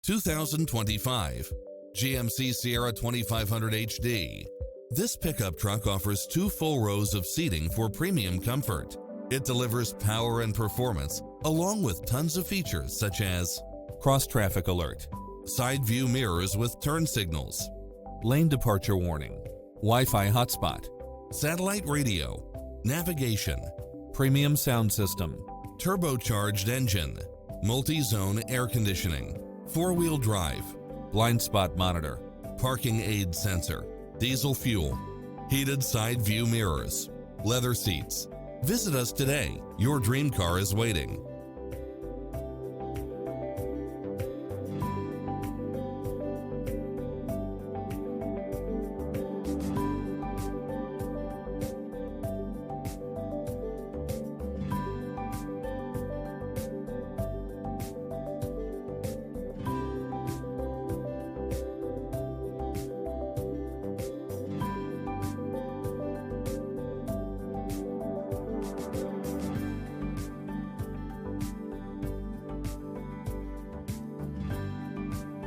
2025 GMC Sierra 2500HD. This pickup truck offers 2 full rows of seating for premium comfort. It delivers power and performance, along with tons of features such as cross-traffic alert, side view mirrors with turn signals, lane departure warning, Wi-Fi hotspot, satellite radio, navigation, premium sound system, turbocharged engine, multi-zone air conditioning, 4-wheel drive, blind spot monitor, parking aid sensor, diesel fuel, heated side view mirrors, leather seats. Visit us today. Your dream car is waiting.